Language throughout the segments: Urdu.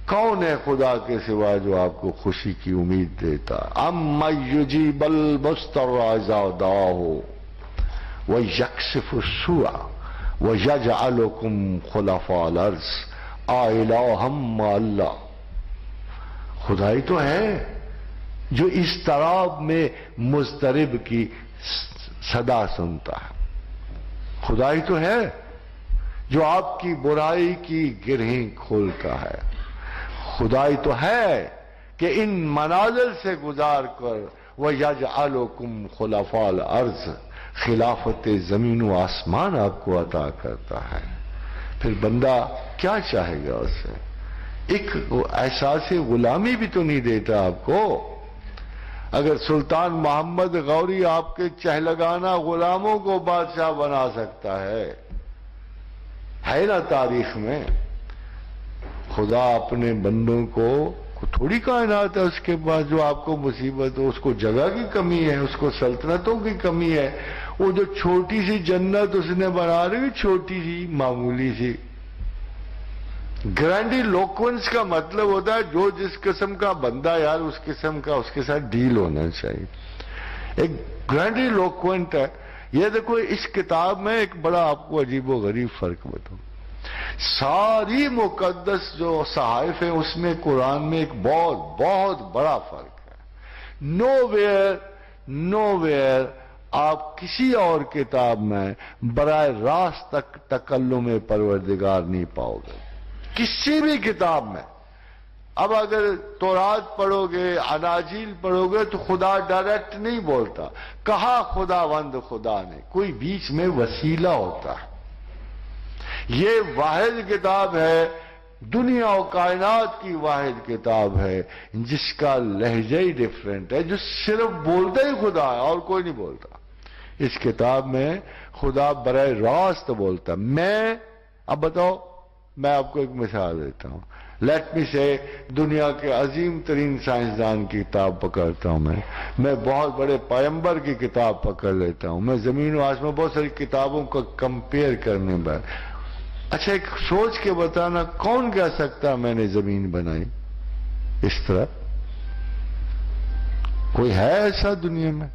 کون ہے خدا کے سوا جو آپ کو خوشی کی امید دیتا؟ امن یجیب المضطر اذا دعاہ ویکشف السوء ویجعلکم خلفاء الارض االہ مع اللہ۔ خدا ہی تو ہے جو اضطراب میں مضطرب کی صدا سنتا ہے، خدا ہی تو ہے جو آپ کی برائی کی گرہیں کھولتا ہے، خدا ہی تو ہے کہ ان منازل سے گزار کر وَيَجْعَلُكُمْ خُلَفَاءَ الْأَرْضِ خلافت زمین و آسمان آپ کو عطا کرتا ہے۔ پھر بندہ کیا چاہے گا اس سے؟ ایک احساس غلامی بھی تو نہیں دیتا آپ کو۔ اگر سلطان محمد غوری آپ کے چہلگانہ غلاموں کو بادشاہ بنا سکتا ہے نا تاریخ میں، خدا اپنے بندوں کو تھوڑی کائنات ہے اس کے پاس جو آپ کو مصیبت ہو، اس کو جگہ کی کمی ہے، اس کو سلطنتوں کی کمی ہے، وہ جو چھوٹی سی جنت اس نے بنا رہی، چھوٹی سی معمولی سی۔ گرینڈی لوکوینس کا مطلب ہوتا ہے جو جس قسم کا بندہ یار اس قسم کا اس کے ساتھ ڈیل ہونا چاہیے۔ ایک گرینڈی لوکوینٹ ہے۔ یہ دیکھو اس کتاب میں ایک بڑا آپ کو عجیب و غریب فرق بتاؤں، ساری مقدس جو صحائف ہیں اس میں قرآن میں ایک بہت بہت بڑا فرق ہے۔ نو ویئر آپ کسی اور کتاب میں براہ راست تکلم پروردگار نہیں پاؤ گے، کسی بھی کتاب میں۔ اب اگر تورات پڑھو گے، اناجیل پڑھو گے تو خدا ڈائریکٹ نہیں بولتا، کہا خداوند خدا نے، کوئی بیچ میں وسیلہ ہوتا ہے۔ یہ واحد کتاب ہے، دنیا و کائنات کی واحد کتاب ہے جس کا لہجہ ہی ڈیفرنٹ ہے، جو صرف بولتا ہی خدا ہے اور کوئی نہیں بولتا۔ اس کتاب میں خدا براہ راست بولتا۔ اب بتاؤ، میں آپ کو ایک مثال دیتا ہوں۔ لیٹ می سے دنیا کے عظیم ترین سائنسدان کی کتاب پکڑتا ہوں، میں بہت بڑے پیغمبر کی کتاب پکڑ لیتا ہوں، میں زمین و آسمان بہت ساری کتابوں کا کمپیئر کرنے میں۔ اچھا ایک سوچ کے بتانا، کون کہہ سکتا میں نے زمین بنائی اس طرح؟ کوئی ہے ایسا دنیا میں؟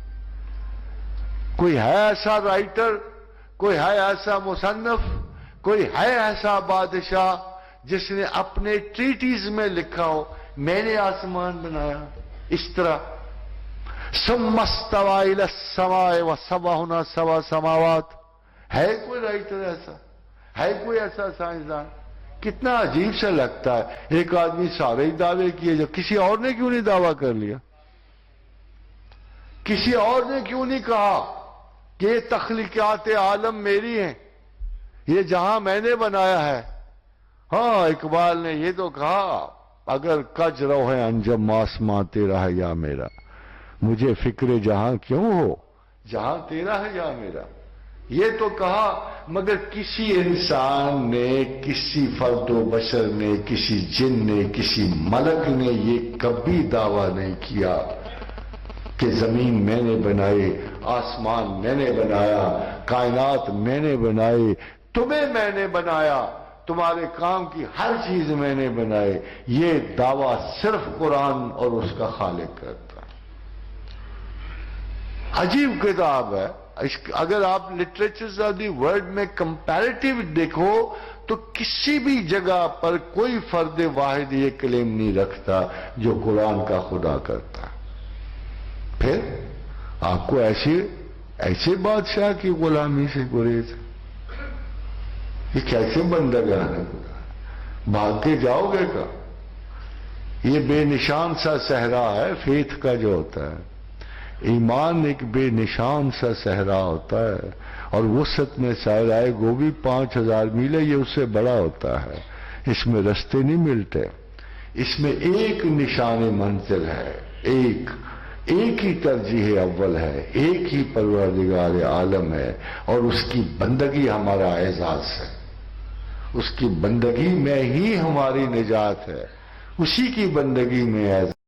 کوئی ہے ایسا رائٹر؟ کوئی ہے ایسا مصنف؟ کوئی ہے ایسا بادشاہ جس نے اپنے ٹریٹیز میں لکھا ہو میں نے آسمان بنایا اس طرح؟ ثم استوى الى السماء وسبعهن سبع سماوات، ہے کوئی رائٹر ایسا؟ ہے کوئی ایسا سائنسدان؟ کتنا عجیب سے لگتا ہے، ایک آدمی سارے ہی دعوے کیے، جو کسی اور نے کیوں نہیں دعویٰ کر لیا؟ کسی اور نے کیوں نہیں کہا کہ یہ تخلیقات عالم میری ہیں، یہ جہاں میں نے بنایا ہے؟ ہاں اقبال نے یہ تو کہا، اگر کج رو ہے انجم آسماں تیرا ہے یا میرا، مجھے فکر جہاں کیوں ہو جہاں تیرا ہے یا میرا۔ یہ تو کہا، مگر کسی انسان نے، کسی فرد و بشر نے، کسی جن نے، کسی ملک نے یہ کبھی دعویٰ نہیں کیا کہ زمین میں نے بنائی، آسمان میں نے بنایا، کائنات میں نے بنائی، تمہیں میں نے بنایا، تمہارے کام کی ہر چیز میں نے بنائی۔ یہ دعویٰ صرف قرآن اور اس کا خالق کرتا ہے۔ عجیب کتاب ہے۔ اگر آپ لٹریچرز آف دی ورلڈ میں کمپیریٹیو دیکھو تو کسی بھی جگہ پر کوئی فرد واحد یہ کلیم نہیں رکھتا جو قرآن کا خدا کرتا۔ پھر آپ کو ایسے بادشاہ کی غلامی سے گریز؟ یہ کیسے بندگان ہے خدا؟ بھاگ کے جاؤ گے کا؟ یہ بے نشان سا صحرا ہے فیتھ کا جو ہوتا ہے، ایمان ایک بے نشان سا صحرا ہوتا ہے، اور وسط میں صحرائے گوبی 5000 میل ہے، یہ اس سے بڑا ہوتا ہے۔ اس میں رستے نہیں ملتے، اس میں ایک نشان منزل ہے، ایک ہی ترجیح اول ہے، ایک ہی پروردگار عالم ہے، اور اس کی بندگی ہمارا اعزاز ہے، اس کی بندگی میں ہی ہماری نجات ہے، اسی کی بندگی میں اعزاز